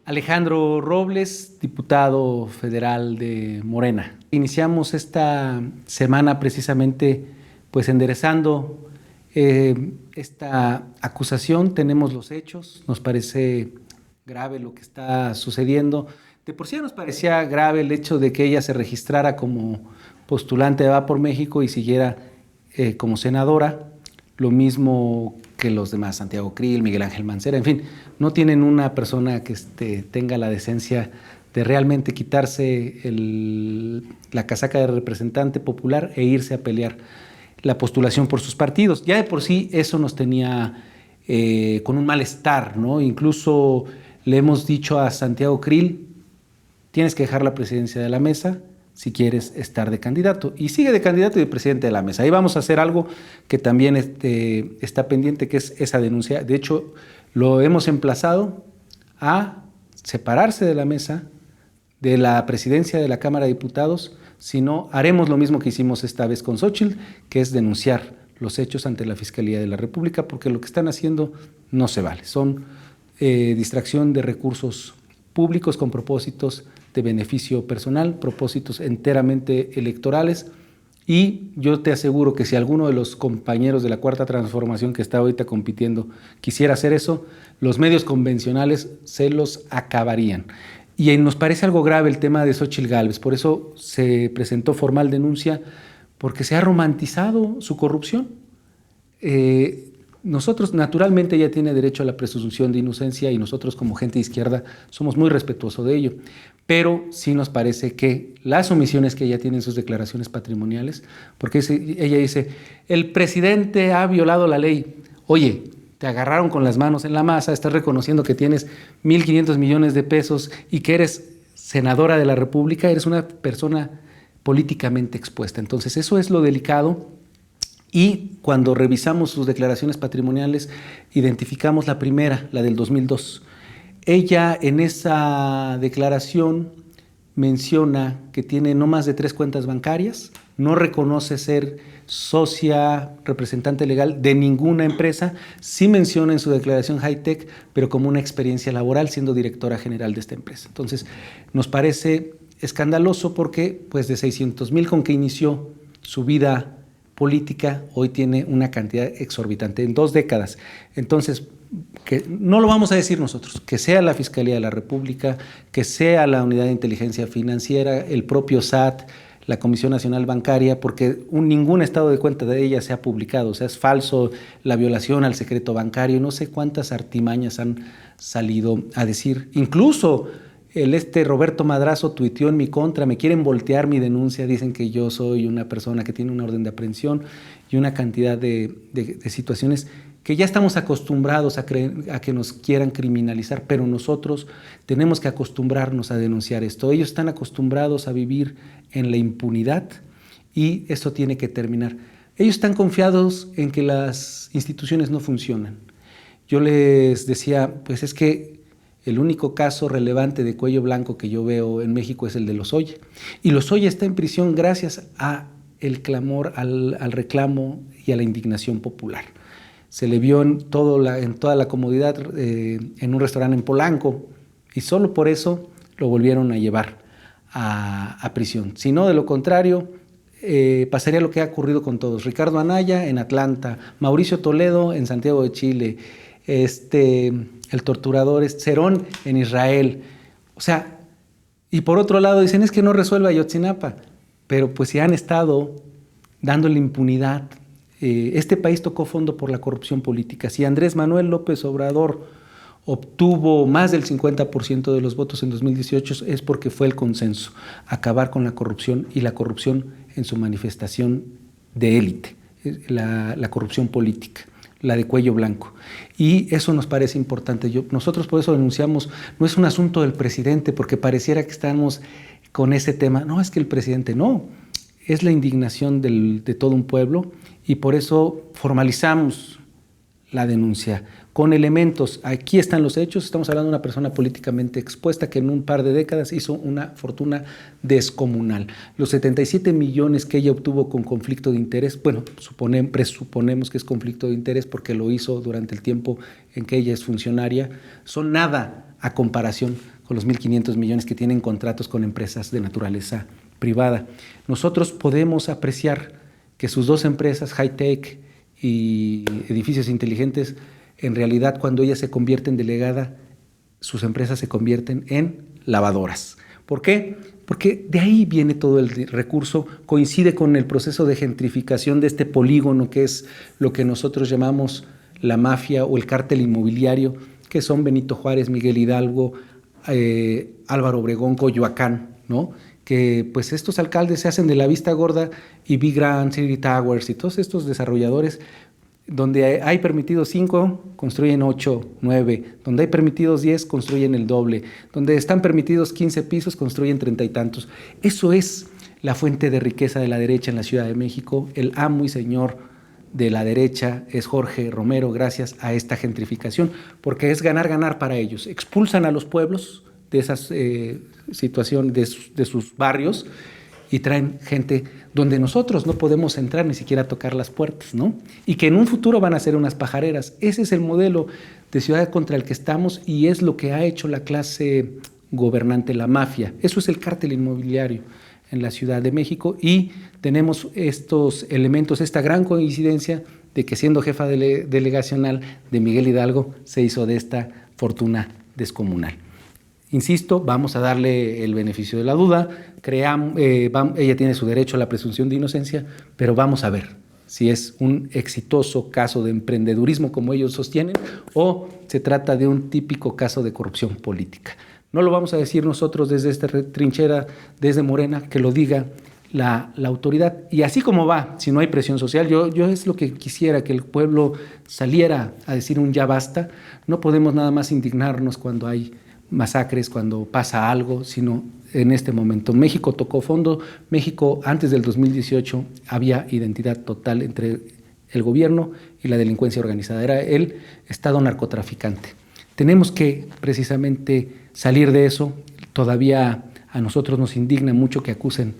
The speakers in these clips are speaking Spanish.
Alejandro Robles, diputado federal de Morena. Iniciamos esta semana precisamente pues enderezando esta acusación. Tenemos los hechos, nos parece grave lo que está sucediendo. De por sí nos parecía grave el hecho de que ella se registrara como postulante de Va por México y siguiera como senadora, lo mismo que los demás, Santiago Krill, Miguel Ángel Mancera, en fin, no tienen una persona que tenga la decencia de realmente quitarse la casaca de representante popular e irse a pelear la postulación por sus partidos. Ya de por sí eso nos tenía con un malestar, ¿no? Incluso le hemos dicho a Santiago Krill, tienes que dejar la presidencia de la mesa si quieres estar de candidato. Y sigue de candidato y de presidente de la mesa. Ahí vamos a hacer algo que también está pendiente, que es esa denuncia. De hecho, lo hemos emplazado a separarse de la mesa, de la presidencia de la Cámara de Diputados, si no, haremos lo mismo que hicimos esta vez con Xóchitl, que es denunciar los hechos ante la Fiscalía de la República, porque lo que están haciendo no se vale. Son distracción de recursos públicos con propósitos de beneficio personal, propósitos enteramente electorales, y yo te aseguro que si alguno de los compañeros de la Cuarta Transformación que está ahorita compitiendo quisiera hacer eso, los medios convencionales se los acabarían. Y nos parece algo grave el tema de Xóchitl Gálvez, por eso se presentó formal denuncia, porque se ha romantizado su corrupción. Nosotros, naturalmente, ella tiene derecho a la presunción de inocencia y nosotros como gente de izquierda somos muy respetuosos de ello, pero sí nos parece que las omisiones que ella tiene en sus declaraciones patrimoniales, porque ella dice, el presidente ha violado la ley. Oye, te agarraron con las manos en la masa, estás reconociendo que tienes 1,500 millones de pesos y que eres senadora de la República, eres una persona políticamente expuesta. Entonces, eso es lo delicado. Y cuando revisamos sus declaraciones patrimoniales, identificamos la primera, la del 2002. Ella en esa declaración menciona que tiene no más de 3 cuentas bancarias, no reconoce ser socia, representante legal de ninguna empresa, sí menciona en su declaración Hightech, pero como una experiencia laboral siendo directora general de esta empresa. Entonces, nos parece escandaloso porque pues de 600,000 con que inició su vida política, hoy tiene una cantidad exorbitante en 2 décadas. Entonces, que no lo vamos a decir nosotros, que sea la Fiscalía de la República, que sea la Unidad de Inteligencia Financiera, el propio SAT, la Comisión Nacional Bancaria, porque ningún estado de cuenta de ella se ha publicado. O sea, es falso, la violación al secreto bancario, no sé cuántas artimañas han salido a decir. Incluso Roberto Madrazo tuiteó en mi contra, me quieren voltear mi denuncia, dicen que yo soy una persona que tiene una orden de aprehensión y una cantidad de situaciones que ya estamos acostumbrados a que nos quieran criminalizar, pero nosotros tenemos que acostumbrarnos a denunciar esto. Ellos están acostumbrados a vivir en la impunidad y esto tiene que terminar. Ellos están confiados en que las instituciones no funcionan. Yo les decía, pues es que el único caso relevante de cuello blanco que yo veo en México es el de Lozoya. Y Lozoya está en prisión gracias a el clamor, al reclamo y a la indignación popular. Se le vio en toda la comodidad en un restaurante en Polanco y solo por eso lo volvieron a llevar a prisión. Si no, de lo contrario, pasaría lo que ha ocurrido con todos. Ricardo Anaya en Atlanta, Mauricio Toledo en Santiago de Chile, el torturador Cerón en Israel. O sea, y por otro lado dicen, es que no resuelve Ayotzinapa, pero pues si han estado dándole impunidad. Este país tocó fondo por la corrupción política. Si Andrés Manuel López Obrador obtuvo más del 50% de los votos en 2018 es porque fue el consenso, acabar con la corrupción y la corrupción en su manifestación de élite, la corrupción política, la de cuello blanco. Y eso nos parece importante. Nosotros por eso denunciamos, no es un asunto del presidente, porque pareciera que estamos con ese tema. No, es que el presidente no, es la indignación de todo un pueblo y por eso formalizamos la denuncia con elementos. Aquí están los hechos. Estamos hablando de una persona políticamente expuesta que en un par de décadas hizo una fortuna descomunal. Los 77 millones que ella obtuvo con conflicto de interés, bueno, presuponemos que es conflicto de interés porque lo hizo durante el tiempo en que ella es funcionaria, son nada a comparación con los 1.500 millones que tienen contratos con empresas de naturaleza privada. Nosotros podemos apreciar que sus dos empresas, Hightech y Edificios Inteligentes, en realidad cuando ella se convierte en delegada, sus empresas se convierten en lavadoras. ¿Por qué? Porque de ahí viene todo el recurso, coincide con el proceso de gentrificación de este polígono que es lo que nosotros llamamos la mafia o el cártel inmobiliario, que son Benito Juárez, Miguel Hidalgo, Álvaro Obregón, Coyoacán, ¿no? Que pues estos alcaldes se hacen de la vista gorda y Big Grand, City Towers y todos estos desarrolladores, donde hay permitidos 5, construyen 8, 9, donde hay permitidos 10, construyen el doble, donde están permitidos 15 pisos, construyen 30 y tantos. Eso es la fuente de riqueza de la derecha en la Ciudad de México. El amo y señor de la derecha es Jorge Romero, gracias a esta gentrificación, porque es ganar, ganar para ellos. Expulsan a los pueblos de esas situaciones, de sus barrios, y traen gente donde nosotros no podemos entrar ni siquiera a tocar las puertas, ¿no? Y que en un futuro van a ser unas pajareras. Ese es el modelo de ciudad contra el que estamos y es lo que ha hecho la clase gobernante, la mafia. Eso es el cártel inmobiliario en la Ciudad de México y tenemos estos elementos, esta gran coincidencia de que siendo jefa delegacional de Miguel Hidalgo se hizo de esta fortuna descomunal. Insisto, vamos a darle el beneficio de la duda, ella tiene su derecho a la presunción de inocencia, pero vamos a ver si es un exitoso caso de emprendedurismo como ellos sostienen o se trata de un típico caso de corrupción política. No lo vamos a decir nosotros desde esta trinchera, desde Morena, que lo diga la autoridad. Y así como va, si no hay presión social, yo es lo que quisiera, que el pueblo saliera a decir un ya basta. No podemos nada más indignarnos cuando hay masacres, cuando pasa algo, sino en este momento. México tocó fondo. México antes del 2018 había identidad total entre el gobierno y la delincuencia organizada. Era el Estado narcotraficante. Tenemos que precisamente salir de eso. Todavía a nosotros nos indigna mucho que acusen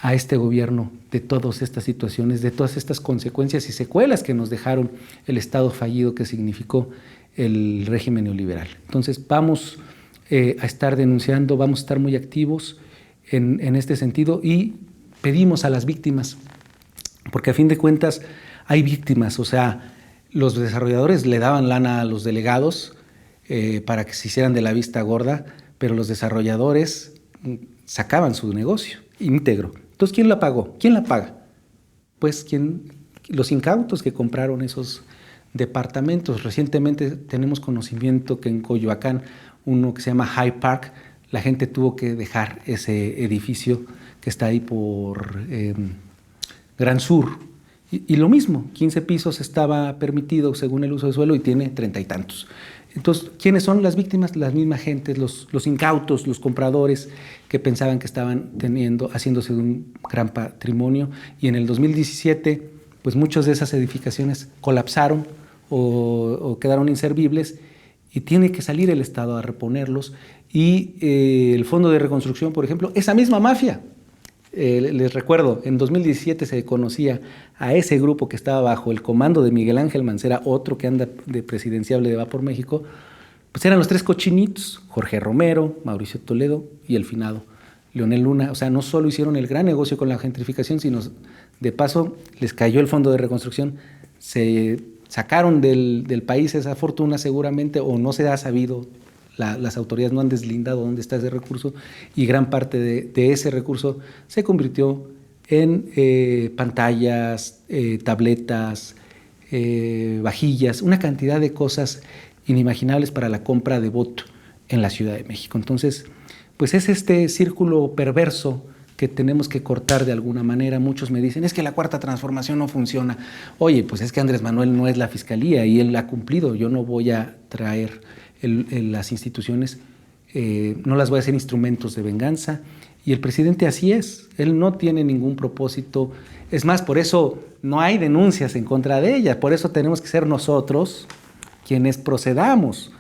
a este gobierno de todas estas situaciones, de todas estas consecuencias y secuelas que nos dejaron el Estado fallido que significó el régimen neoliberal. Entonces vamos a estar denunciando, vamos a estar muy activos en este sentido y pedimos a las víctimas, porque a fin de cuentas hay víctimas, o sea, los desarrolladores le daban lana a los delegados para que se hicieran de la vista gorda, pero los desarrolladores sacaban su negocio íntegro. Entonces, ¿quién la pagó? ¿Quién la paga? Pues los incautos que compraron esos departamentos. Recientemente tenemos conocimiento que en Coyoacán, uno que se llama Hyde Park, la gente tuvo que dejar ese edificio que está ahí por Gran Sur. Y lo mismo, 15 pisos estaba permitido según el uso de suelo y tiene 30 y tantos. Entonces, ¿quiénes son las víctimas? Las mismas gentes, los incautos, los compradores que pensaban que estaban haciéndose de un gran patrimonio. Y en el 2017, pues muchas de esas edificaciones colapsaron o quedaron inservibles y tiene que salir el Estado a reponerlos. Y el Fondo de Reconstrucción, por ejemplo, esa misma mafia. Les recuerdo, en 2017 se conocía a ese grupo que estaba bajo el comando de Miguel Ángel Mancera, otro que anda de presidenciable de Va por México, pues eran los tres cochinitos, Jorge Romero, Mauricio Toledo y el finado Leonel Luna. O sea, no solo hicieron el gran negocio con la gentrificación, sino de paso les cayó el Fondo de Reconstrucción, se sacaron del país esa fortuna seguramente, o no se ha sabido. Las autoridades no han deslindado dónde está ese recurso y gran parte de ese recurso se convirtió en pantallas, tabletas, vajillas, una cantidad de cosas inimaginables para la compra de voto en la Ciudad de México. Entonces, pues es este círculo perverso que tenemos que cortar de alguna manera. Muchos me dicen, es que la Cuarta Transformación no funciona. Oye, pues es que Andrés Manuel no es la Fiscalía y él ha cumplido. Yo no voy a traer las instituciones, no las voy a hacer instrumentos de venganza Y el presidente así es, él no tiene ningún propósito. Es más, por eso no hay denuncias en contra de ella, por eso tenemos que ser nosotros quienes procedamos,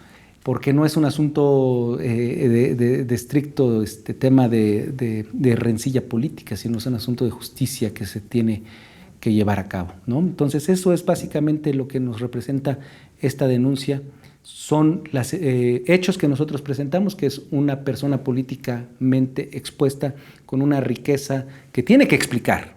porque no es un asunto de estricto tema de rencilla política, sino es un asunto de justicia que se tiene que llevar a cabo, ¿no? Entonces eso es básicamente lo que nos representa esta denuncia. Son los hechos que nosotros presentamos, que es una persona políticamente expuesta con una riqueza que tiene que explicar,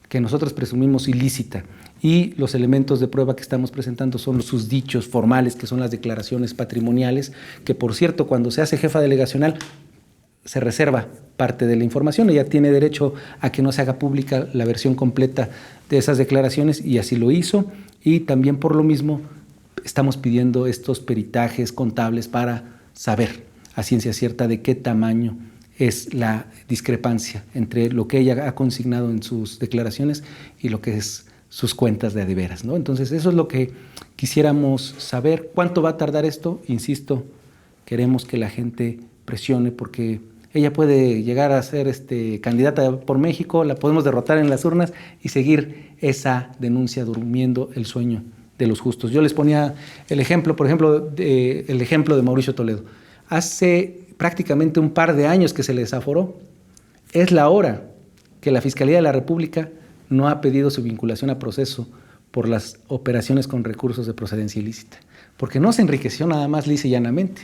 que nosotros presumimos ilícita. Y los elementos de prueba que estamos presentando son sus dichos formales, que son las declaraciones patrimoniales, que por cierto, cuando se hace jefa delegacional, se reserva parte de la información. Ella tiene derecho a que no se haga pública la versión completa de esas declaraciones y así lo hizo. Y también por lo mismo estamos pidiendo estos peritajes contables para saber a ciencia cierta de qué tamaño es la discrepancia entre lo que ella ha consignado en sus declaraciones y lo que es sus cuentas de veras, ¿no? Entonces eso es lo que quisiéramos saber. ¿Cuánto va a tardar esto? Insisto, queremos que la gente presione porque ella puede llegar a ser candidata por México, la podemos derrotar en las urnas y seguir esa denuncia durmiendo el sueño de los justos. Yo les ponía el ejemplo, por ejemplo, el ejemplo de Mauricio Toledo. Hace prácticamente un par de años que se le desaforó. Es la hora que la Fiscalía de la República no ha pedido su vinculación a proceso por las operaciones con recursos de procedencia ilícita, porque no se enriqueció nada más lisa y llanamente.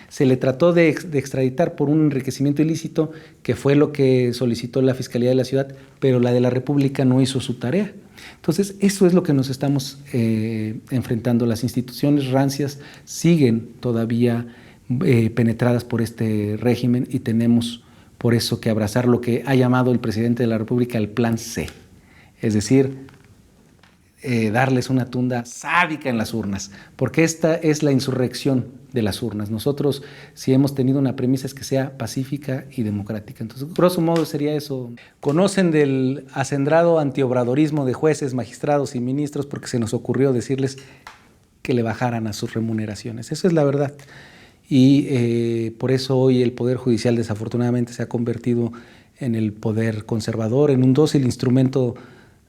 Se le trató de extraditar por un enriquecimiento ilícito, que fue lo que solicitó la Fiscalía de la Ciudad, pero la de la República no hizo su tarea. Entonces, eso es lo que nos estamos enfrentando. Las instituciones rancias siguen todavía penetradas por este régimen y tenemos por eso que abrazar lo que ha llamado el presidente de la República el Plan C, es decir, darles una tunda sádica en las urnas, porque esta es la insurrección de las urnas. Nosotros, si hemos tenido una premisa, es que sea pacífica y democrática. Entonces, grosso modo sería eso. Conocen del acendrado antiobradorismo de jueces, magistrados y ministros porque se nos ocurrió decirles que le bajaran a sus remuneraciones. Esa es la verdad. Y por eso hoy el Poder Judicial desafortunadamente se ha convertido en el poder conservador, en un dócil instrumento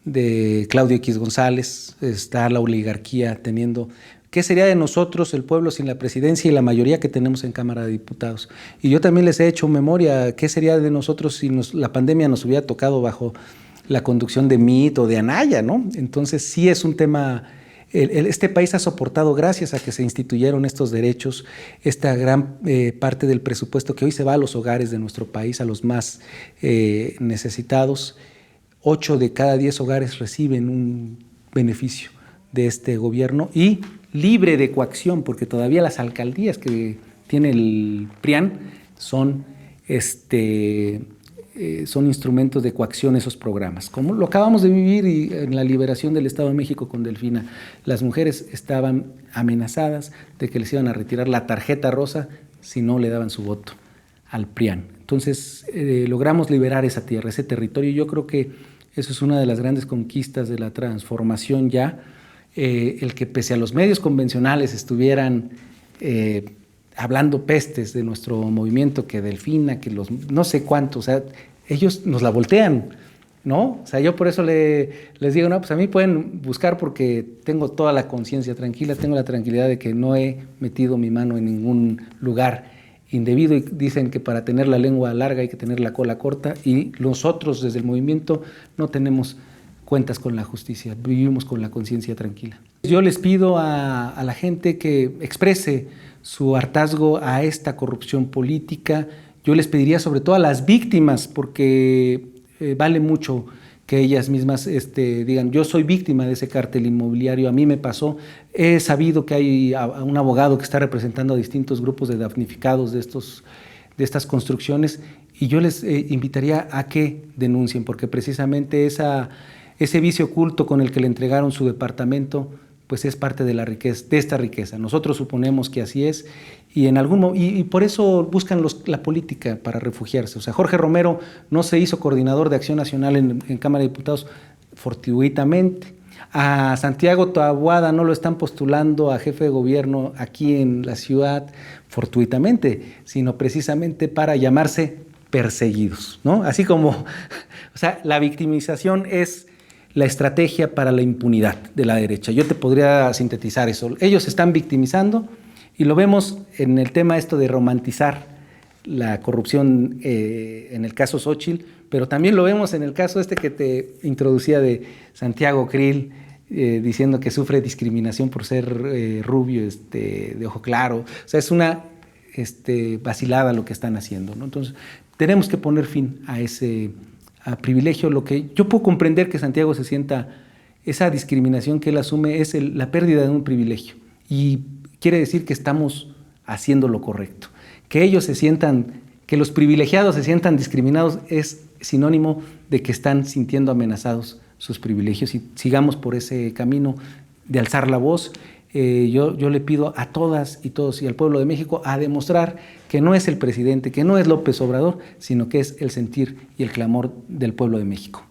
de Claudio X González. Está la oligarquía teniendo... ¿Qué sería de nosotros, el pueblo, sin la presidencia y la mayoría que tenemos en Cámara de Diputados? Y yo también les he hecho memoria, ¿qué sería de nosotros si la pandemia nos hubiera tocado bajo la conducción de Mitt o de Anaya, ¿no? Entonces sí es un tema... Este país ha soportado, gracias a que se instituyeron estos derechos, esta gran parte del presupuesto que hoy se va a los hogares de nuestro país, a los más necesitados. 8 de cada 10 hogares reciben un beneficio de este gobierno y libre de coacción, porque todavía las alcaldías que tiene el PRIAN son instrumentos de coacción esos programas. Como lo acabamos de vivir en la liberación del Estado de México con Delfina, las mujeres estaban amenazadas de que les iban a retirar la tarjeta rosa si no le daban su voto al PRIAN. Entonces logramos liberar esa tierra, ese territorio. Yo creo que eso es una de las grandes conquistas de la transformación ya, el que pese a los medios convencionales estuvieran hablando pestes de nuestro movimiento, que Delfina, que los no sé cuántos, o sea, ellos nos la voltean, ¿no? O sea, yo por eso les digo, no, pues a mí pueden buscar porque tengo toda la conciencia tranquila, tengo la tranquilidad de que no he metido mi mano en ningún lugar indebido y dicen que para tener la lengua larga hay que tener la cola corta y nosotros desde el movimiento no tenemos cuentas con la justicia, vivimos con la conciencia tranquila. Yo les pido a la gente que exprese su hartazgo a esta corrupción política. Yo les pediría sobre todo a las víctimas, porque vale mucho que ellas mismas digan, yo soy víctima de ese cártel inmobiliario, a mí me pasó. He sabido que hay un abogado que está representando a distintos grupos de damnificados de estas construcciones y yo les invitaría a que denuncien, porque precisamente ese vicio oculto con el que le entregaron su departamento pues es parte de la riqueza, de esta riqueza. Nosotros suponemos que así es y por eso buscan la política para refugiarse. O sea, Jorge Romero no se hizo coordinador de Acción Nacional en Cámara de Diputados fortuitamente. A Santiago Taboada no lo están postulando a jefe de gobierno aquí en la ciudad fortuitamente, sino precisamente para llamarse perseguidos, ¿no? Así como, o sea, la victimización es la estrategia para la impunidad de la derecha. Yo te podría sintetizar eso. Ellos se están victimizando y lo vemos en el tema esto de romantizar la corrupción en el caso Xóchitl, pero también lo vemos en el caso este que te introducía de Santiago Krill, diciendo que sufre discriminación por ser rubio, de ojo claro. O sea, es una vacilada lo que están haciendo, ¿no? Entonces, tenemos que poner fin a ese privilegio. Lo que yo puedo comprender que Santiago se sienta, esa discriminación que él asume es la pérdida de un privilegio. Y quiere decir que estamos haciendo lo correcto. Que ellos se sientan, que los privilegiados se sientan discriminados es sinónimo de que están sintiendo amenazados sus privilegios, y sigamos por ese camino de alzar la voz. Yo le pido a todas y todos y al pueblo de México a demostrar que no es el presidente, que no es López Obrador, sino que es el sentir y el clamor del pueblo de México.